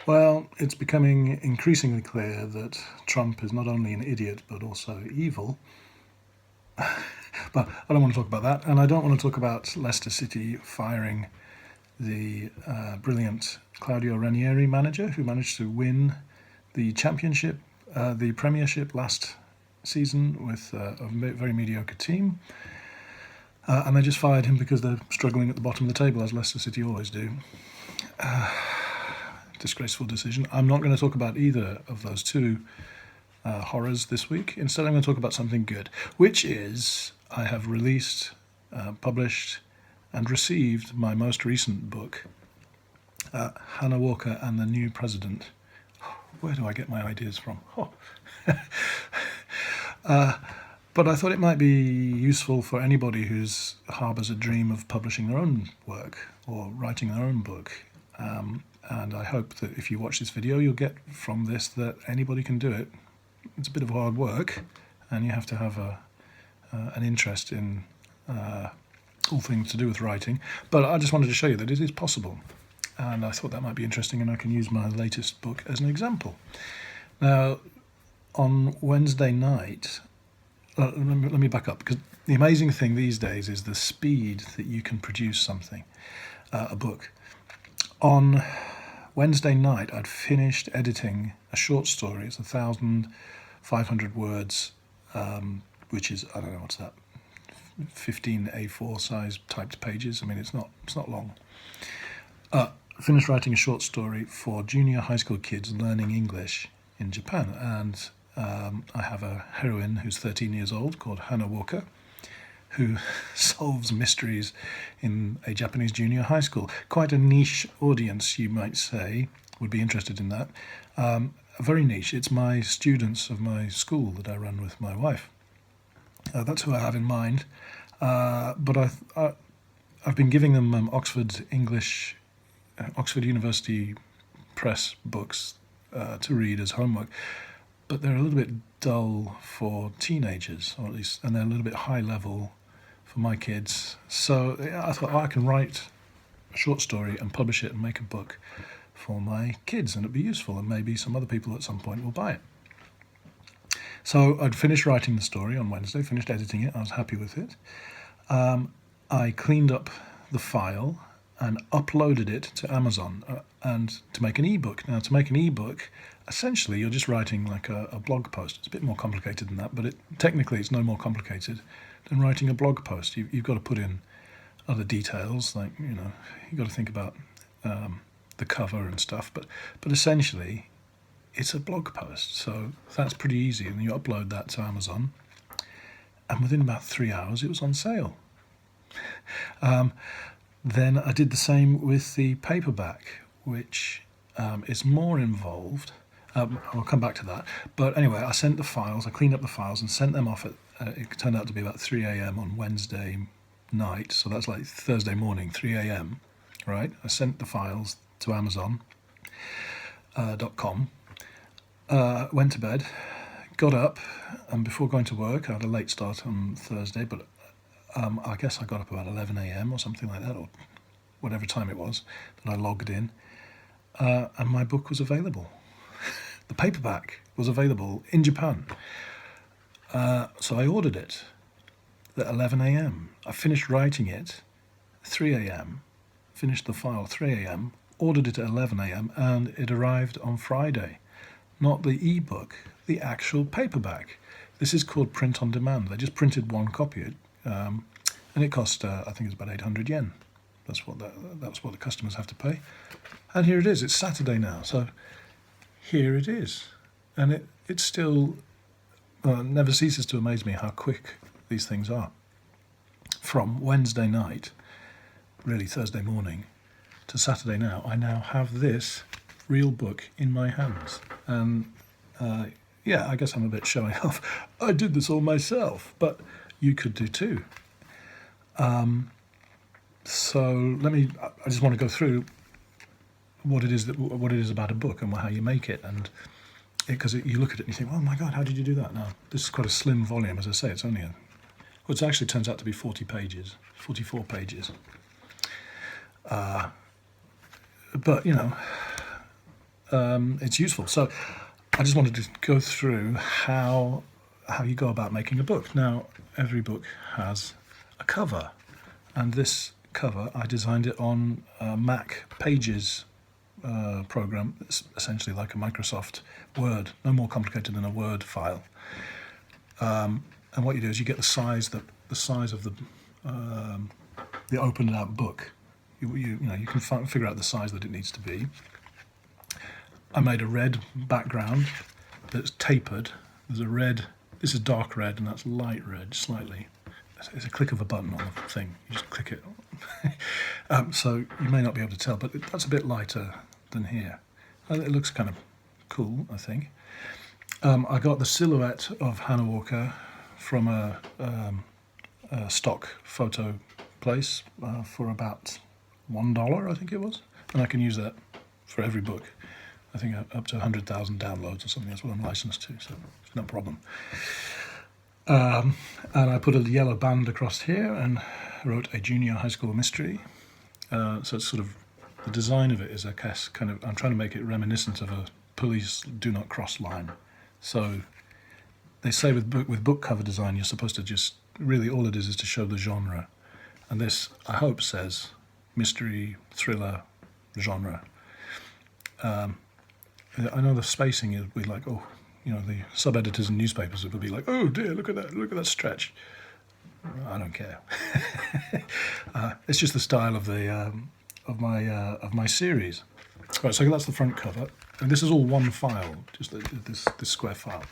Well, it's becoming increasingly clear that Trump is not only an idiot but also evil. But I don't want to talk about that, and I don't want to talk about Leicester City firing the brilliant Claudio Ranieri manager who managed to win the championship, the Premiership last season with a very mediocre team. And they just fired him because they're struggling at the bottom of the table, as Leicester City always do. Disgraceful decision. I'm not going to talk about either of those two horrors this week. Instead, I'm going to talk about something good, which is I have released, published, and received my most recent book, Hannah Walker and the New President. Where do I get my ideas from? Oh. But I thought it might be useful for anybody who's harbours a dream of publishing their own work or writing their own book. And I hope that if you watch this video, you'll get from this that anybody can do it. It's a bit of hard work, and you have to have an interest in all things to do with writing. But I just wanted to show you that it is possible. And I thought that might be interesting, and I can use my latest book as an example. Now, on Wednesday night, let me back up, because the amazing thing these days is the speed that you can produce something, a book. On Wednesday night, I'd finished editing a short story. It's 1,500 words, which is, I don't know, what's that, 15 A4 size typed pages. I mean, it's not long. Finished writing a short story for junior high school kids learning English in Japan, and I have a heroine who's 13 years old called Hannah Walker, who solves mysteries in a Japanese junior high school. Quite a niche audience, you might say, would be interested in that. Very niche. It's my students of my school that I run with my wife. That's who I have in mind. But I've been giving them Oxford University Press books to read as homework. But they're a little bit dull for teenagers, or at least, and they're a little bit high level for my kids. So I thought, I can write a short story and publish it and make a book for my kids, and it'd be useful, and maybe some other people at some point will buy it. So I'd finished writing the story on Wednesday, finished editing it, I was happy with it. I cleaned up the file and uploaded it to Amazon and to make an ebook. Now, to make an ebook, essentially you're just writing like a blog post. It's a bit more complicated than that, but technically it's no more complicated than writing a blog post. You've got to put in other details, like, you've got to think about the cover and stuff, but essentially it's a blog post. So that's pretty easy, and you upload that to Amazon, and within about 3 hours it was on sale. Then I did the same with the paperback, which is more involved. I'll come back to that. But anyway, I sent the files, I cleaned up the files and sent them off at, it turned out to be about 3 a.m. on Wednesday night. So that's like Thursday morning, 3 a.m. Right? I sent the files to Amazon.com, went to bed, got up, and before going to work, I had a late start on Thursday, but I guess I got up about 11 a.m. or something like that, or whatever time it was that I logged in, and my book was available. The paperback was available in Japan. So I ordered it at 11 a.m. I finished writing it 3 a.m., finished the file 3 a.m., ordered it at 11 a.m., and it arrived on Friday. Not the ebook, the actual paperback. This is called print on demand. They just printed one copy. And it cost, I think it's about 800 yen. That's what the customers have to pay. And here it is. It's Saturday now, so here it is. And it still never ceases to amaze me how quick these things are. From Wednesday night, really Thursday morning, to Saturday now, I now have this real book in my hands. And yeah, I guess I'm a bit showing off. I did this all myself, but you could do too. So I just want to go through what it is about a book and how you make it, and because you look at it and you think, oh my God, how did you do that? Now, this is quite a slim volume, as I say. It's only it actually turns out to be 44 pages. But it's useful. So I just wanted to go through how you go about making a book. Now, every book has a cover, and this cover, I designed it on a Mac Pages program. It's essentially like a Microsoft Word, no more complicated than a Word file. And what you do is you get the size of the opened out book. You can figure out the size that it needs to be. I made a red background that's tapered. There's a red. This is dark red, and that's light red, slightly. It's a click of a button on the thing. You just click it. So you may not be able to tell, but that's a bit lighter than here. It looks kind of cool, I think. I got the silhouette of Hannah Walker from a stock photo place for about $1, I think it was. And I can use that for every book. I think up to 100,000 downloads or something. That's what I'm licensed to, so it's no problem. And I put a yellow band across here and wrote a junior high school mystery. So it's sort of, the design of it is, I guess, kind of, I'm trying to make it reminiscent of a police do not cross line. So they say with book cover design, you're supposed to just, really all it is to show the genre. And this, I hope, says mystery, thriller, genre. I know the spacing is be like, oh, the sub-editors in newspapers would be like, oh dear, look at that stretch. I don't care. It's just the style of the of my series. Right, so that's the front cover, and this is all one file, just this square file.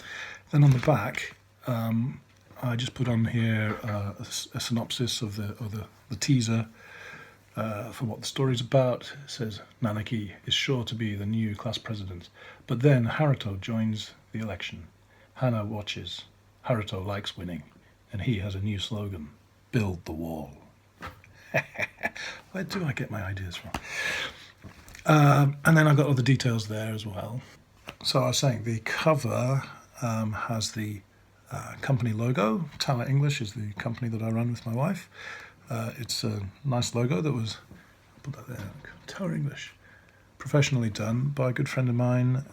Then on the back, I just put on here a synopsis of the teaser for what the story's about. It says Nanaki is sure to be the new class president, but then Haruto joins the election. Hannah watches. Haruto likes winning, and he has a new slogan: "Build the wall." Where do I get my ideas from? And then I've got other details there as well. So I was saying the cover has the company logo. Tower English is the company that I run with my wife. It's a nice logo that was, I'll put that there, Tower English, professionally done by a good friend of mine,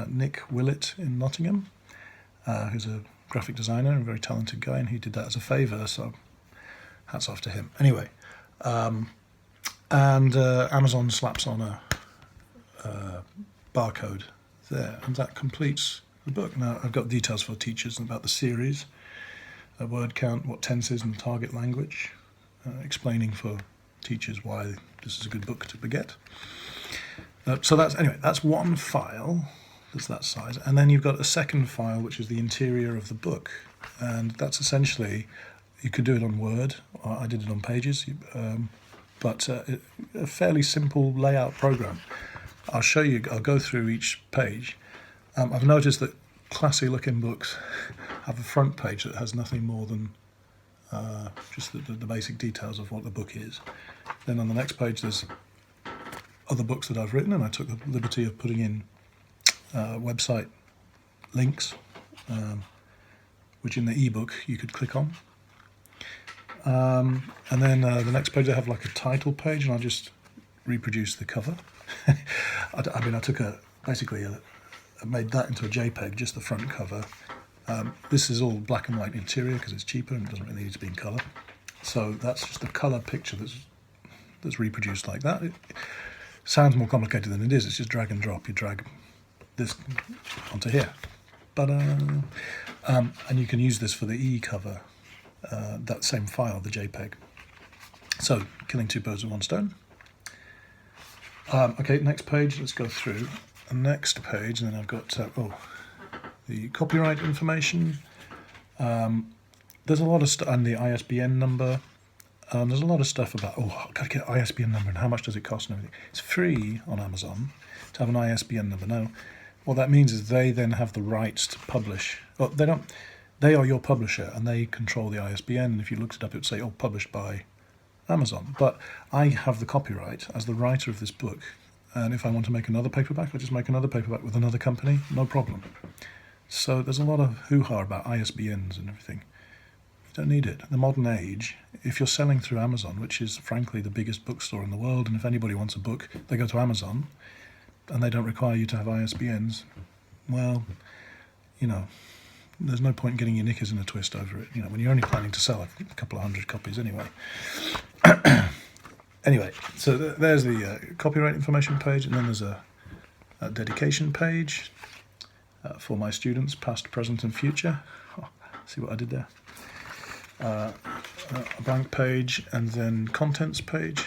Nick Willett in Nottingham, who's a graphic designer and a very talented guy, and he did that as a favour, so hats off to him. Anyway, and Amazon slaps on a barcode there, and that completes the book. Now, I've got details for teachers about the series, a word count, what tenses and target language, explaining for teachers why this is a good book to beget. So that's one file that's that size, and then you've got a second file which is the interior of the book, and that's essentially, you could do it on Word, or I did it on Pages, but a fairly simple layout program. I'll show you, I'll go through each page. I've noticed that classy looking books have a front page that has nothing more than just the basic details of what the book is. Then on the next page there's other books that I've written, and I took the liberty of putting in website links, which in the ebook you could click on. And then the next page I have like a title page, and I'll just reproduce the cover. I took I made that into a JPEG, just the front cover. This is all black and white interior because it's cheaper and it doesn't really need to be in colour. So that's just a colour picture that's reproduced like that. It sounds more complicated than it is. It's just drag and drop. You drag this onto here. But and you can use this for the e-cover, that same file, the JPEG. So, killing two birds with one stone. Okay, next page, let's go through. The next page, and then I've got the copyright information. There's a lot of stuff, and the ISBN number. There's a lot of stuff about, I've got to get an ISBN number, and how much does it cost and everything. It's free on Amazon to have an ISBN number. Now, what that means is they then have the rights to publish. Well, they don't. They are your publisher, and they control the ISBN, and if you looked it up, it would say, published by Amazon. But I have the copyright as the writer of this book, and if I want to make another paperback, I just make another paperback with another company, no problem. So there's a lot of hoo-ha about ISBNs and everything. You don't need it. In the modern age, if you're selling through Amazon, which is frankly the biggest bookstore in the world, and if anybody wants a book, they go to Amazon, and they don't require you to have ISBNs, well, you know, there's no point in getting your knickers in a twist over it, you know, when you're only planning to sell a couple of hundred copies anyway. Anyway, so there's the copyright information page, and then there's a dedication page for my students, past, present and future. Oh, see what I did there? A blank page, and then contents page,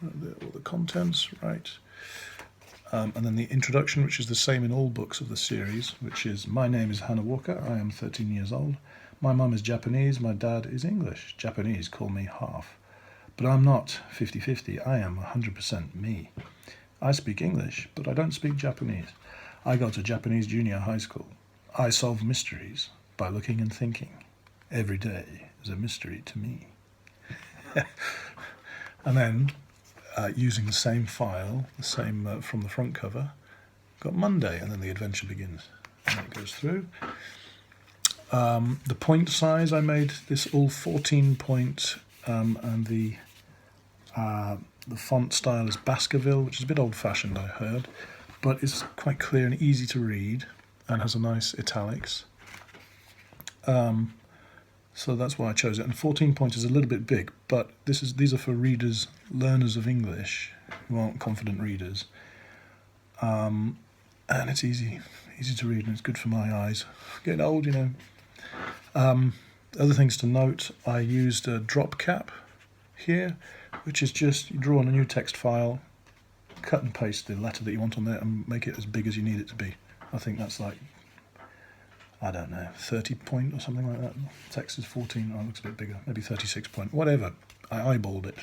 all the contents, right. And then the introduction, which is the same in all books of the series, which is, my name is Hannah Walker, I am 13 years old. My mum is Japanese, my dad is English. Japanese call me half. But I'm not 50-50, I am 100% me. I speak English, but I don't speak Japanese. I go to Japanese junior high school. I solve mysteries by looking and thinking. Every day is a mystery to me. And then, using the same file, the same from the front cover, got Monday, and then the adventure begins. And it goes through. The point size, I made this all 14 point, and the font style is Baskerville, which is a bit old-fashioned, I heard, but it's quite clear and easy to read, and has a nice italics. So that's why I chose it. And 14 point is a little bit big, but these are for readers, learners of English, who aren't confident readers. And it's easy to read, and it's good for my eyes. Getting old, you know. Other things to note, I used a drop cap here, which is just, you draw on a new text file, cut and paste the letter that you want on there, and make it as big as you need it to be. I think that's like, I don't know, 30 point or something like that. Text is 14, oh, it looks a bit bigger, maybe 36 point, whatever. I eyeballed it,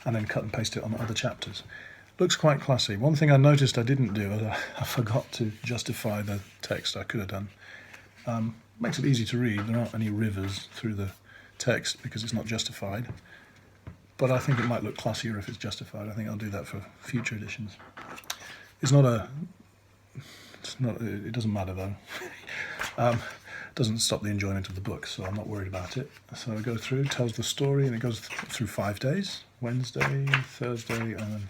and then cut and paste it on other chapters. Looks quite classy. One thing I noticed I didn't do, I forgot to justify the text. I could have done. Makes it easy to read. There aren't any rivers through the text because it's not justified. But I think it might look classier if it's justified. I think I'll do that for future editions. It doesn't matter though. Doesn't stop the enjoyment of the book, so I'm not worried about it. So I go through, tells the story, and it goes through 5 days. Wednesday, Thursday, and then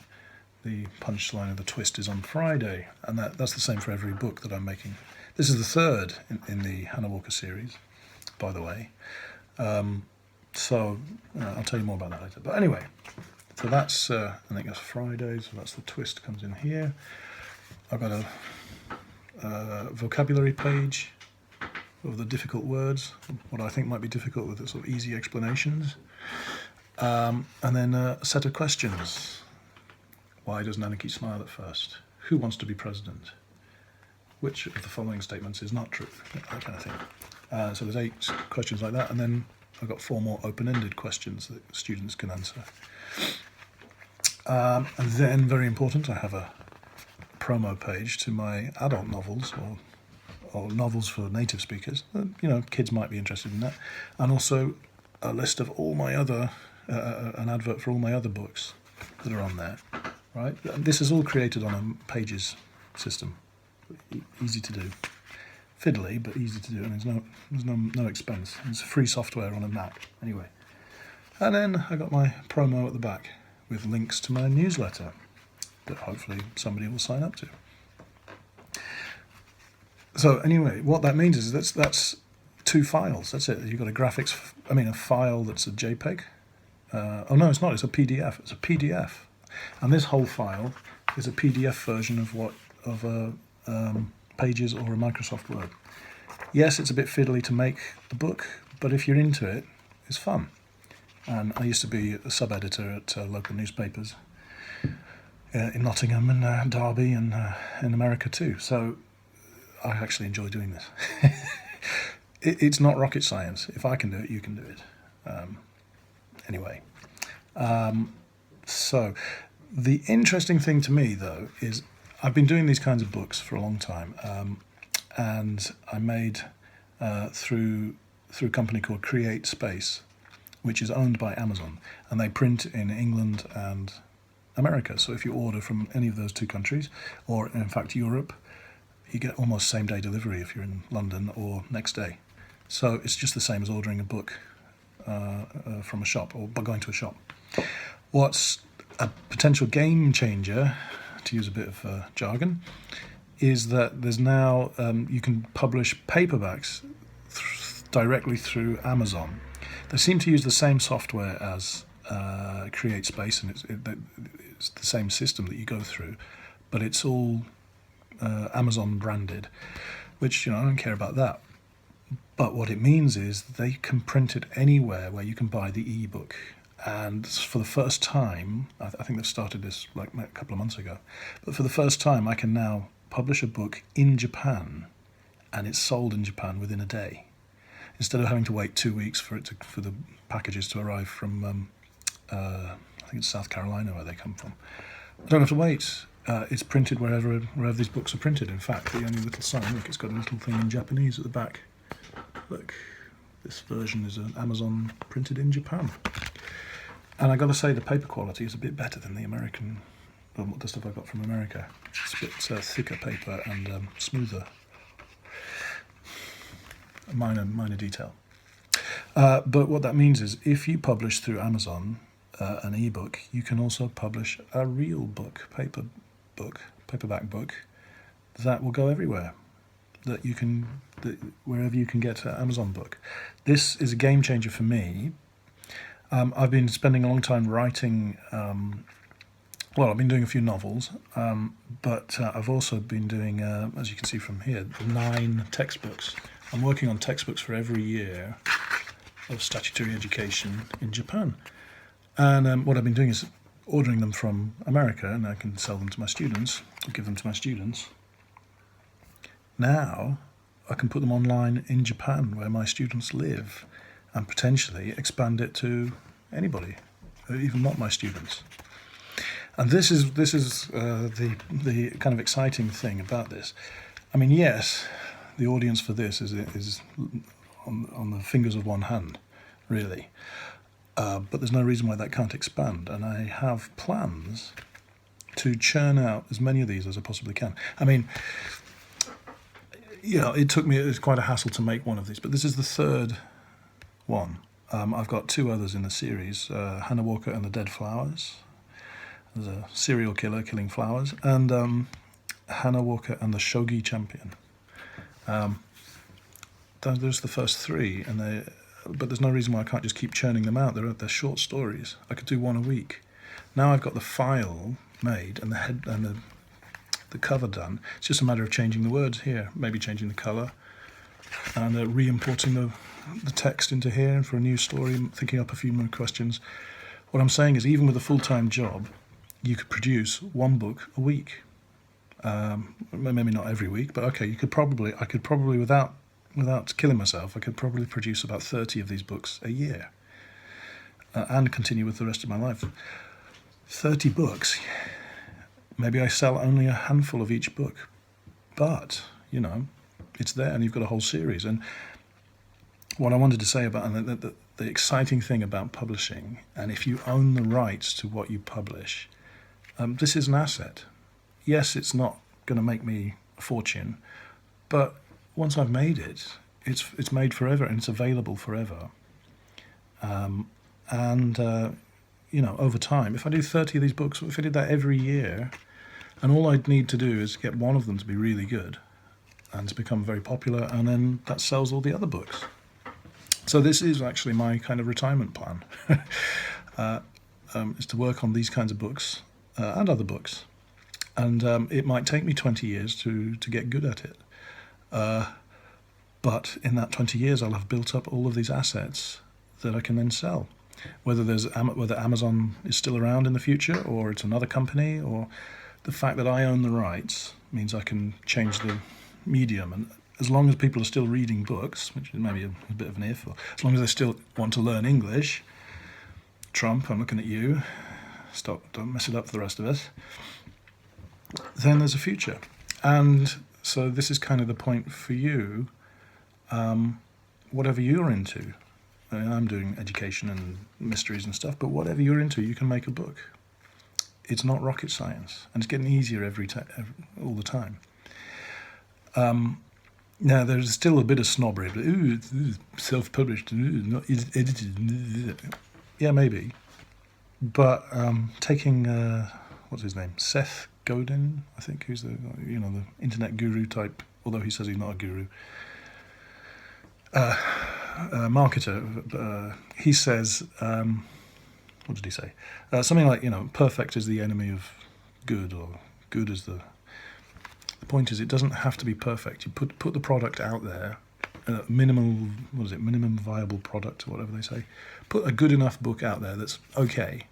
the punchline of the twist is on Friday. And that's the same for every book that I'm making. This is the third in the Hannah Walker series, by the way. So I'll tell you more about that later. But anyway, so that's, I think that's Friday, so that's the twist comes in here. I've got a vocabulary page of the difficult words, what I think might be difficult with the sort of easy explanations. And then a set of questions. Why does Nanaki smile at first? Who wants to be president? Which of the following statements is not true? That kind of thing. So there's 8 questions like that, and then I've got 4 more open-ended questions that students can answer. And then, very important, I have a promo page to my adult novels, or novels for native speakers. You know, kids might be interested in that. And also a list of all my other, an advert for all my other books that are on there. Right? This is all created on a Pages system. Easy to do. Fiddly, but easy to do, and there's no expense. It's free software on a Mac, anyway. And then I got my promo at the back with links to my newsletter that hopefully somebody will sign up to. So anyway, what that means is that's 2 files. That's it. You've got a file that's a JPEG. Oh no, it's not. It's a PDF. It's a PDF, and this whole file is a PDF version of Pages or a Microsoft Word. Yes, it's a bit fiddly to make the book, but if you're into it, it's fun. And I used to be a sub-editor at local newspapers in Nottingham and Derby and in America too. So I actually enjoy doing this. It's not rocket science. If I can do it, you can do it. Anyway, so the interesting thing to me, though, is I've been doing these kinds of books for a long time, and I made through a company called Create Space, which is owned by Amazon, and they print in England and America. So if you order from any of those 2 countries, or in fact Europe, you get almost same-day delivery if you're in London, or next day. So it's just the same as ordering a book from a shop, or by going to a shop. What's a potential game changer to use a bit of jargon, is that therethere's now you can publish paperbacks directly through Amazon. They seem to use the same software as CreateSpace, and it's the same system that you go through, but it's all Amazon branded, which, I don't care about that. But what it means is they can print it anywhere where you can buy the ebook. And for the first time, I think they've started this like a couple of months ago, but for the first time I can now publish a book in Japan, and it's sold in Japan within a day, instead of having to wait 2 weeks for the packages to arrive from I think it's South Carolina where they come from. I don't have to wait. It's printed wherever these books are printed. In fact, the only little sign, look, it's got a little thing in Japanese at the back. Look, this version is an Amazon printed in Japan. And I got to say, the paper quality is a bit better than the American, the stuff I got from America. It's a bit thicker paper and smoother. A minor detail. But what that means is, if you publish through Amazon an ebook, you can also publish a real book, paperback book, that will go everywhere. Wherever you can get an Amazon book. This is a game changer for me. I've been spending a long time writing. I've been doing a few novels, but I've also been doing, as you can see from here, 9 textbooks. I'm working on textbooks for every year of statutory education in Japan. And what I've been doing is ordering them from America, and I can sell them to my students, or give them to my students. Now I can put them online in Japan, where my students live, and potentially expand it to anybody, even not my students. And this is the kind of exciting thing about this. I mean, yes, the audience for this is on the fingers of one hand, really. But there's no reason why that can't expand. And I have plans to churn out as many of these as I possibly can. I mean, it was quite a hassle to make one of these, but this is the third one. I've got 2 others in the series, Hannah Walker and the Dead Flowers. There's a serial killer killing flowers, and Hannah Walker and the Shogi Champion. There's the first 3, but there's no reason why I can't just keep churning them out. They're short stories. I could do one a week. Now I've got the file made and the head and the cover done. It's just a matter of changing the words here, maybe changing the colour, and re-importing the text into here for a new story, thinking up a few more questions. What I'm saying is, even with a full-time job, you could produce 1 book a week. Maybe not every week, but okay, I could probably without killing myself, I could probably produce about 30 of these books a year, and continue with the rest of my life. 30 books. Maybe I sell only a handful of each book, but it's there, and you've got a whole series. And what I wanted to say about the exciting thing about publishing, and if you own the rights to what you publish, this is an asset. Yes, it's not going to make me a fortune, but once I've made it, it's made forever, and it's available forever. Over time, if I do 30 of these books, if I did that every year, and all I'd need to do is get one of them to be really good and to become very popular, and then that sells all the other books. So this is actually my kind of retirement plan, is to work on these kinds of books and other books. And it might take me 20 years to get good at it. But in that 20 years, I'll have built up all of these assets that I can then sell. Whether Amazon is still around in the future, or it's another company, or the fact that I own the rights means I can change the medium. And as long as people are still reading books, which is maybe a bit of an if, or as long as they still want to learn English, Trump, I'm looking at you, don't mess it up for the rest of us, then there's a future. And so this is kind of the point for you, whatever you're into. I mean, I'm doing education and mysteries and stuff, but whatever you're into, you can make a book. It's not rocket science, and it's getting easier all the time. Now, there's still a bit of snobbery. It's self-published, not edited. Yeah, maybe. But taking, what's his name? Seth Godin, I think, who's the internet guru type, although he says he's not a guru, marketer. He says, what did he say? Something like, perfect is the enemy of good, or good is the point is, it doesn't have to be perfect. You put the product out there, minimum viable product, or whatever they say. Put a good enough book out there that's okay,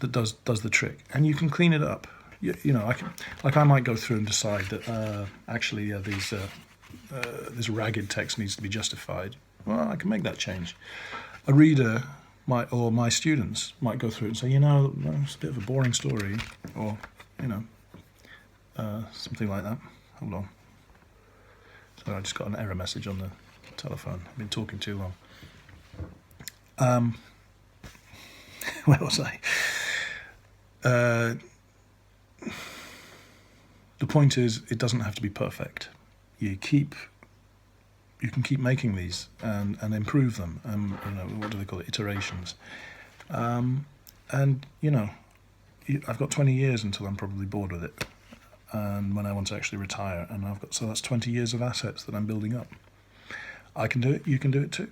that does the trick, and you can clean it up. I might go through and decide that actually this ragged text needs to be justified. Well, I can make that change. A reader or my students might go through it and say, it's a bit of a boring story, or something like that. Hold on. So I just got an error message on the telephone. I've been talking too long. Where was I? The point is, it doesn't have to be perfect. You can keep making these and improve them. What do they call it? Iterations. I've got 20 years until I'm probably bored with it, and when I want to actually retire. And so that's 20 years of assets that I'm building up. I can do it. You can do it too.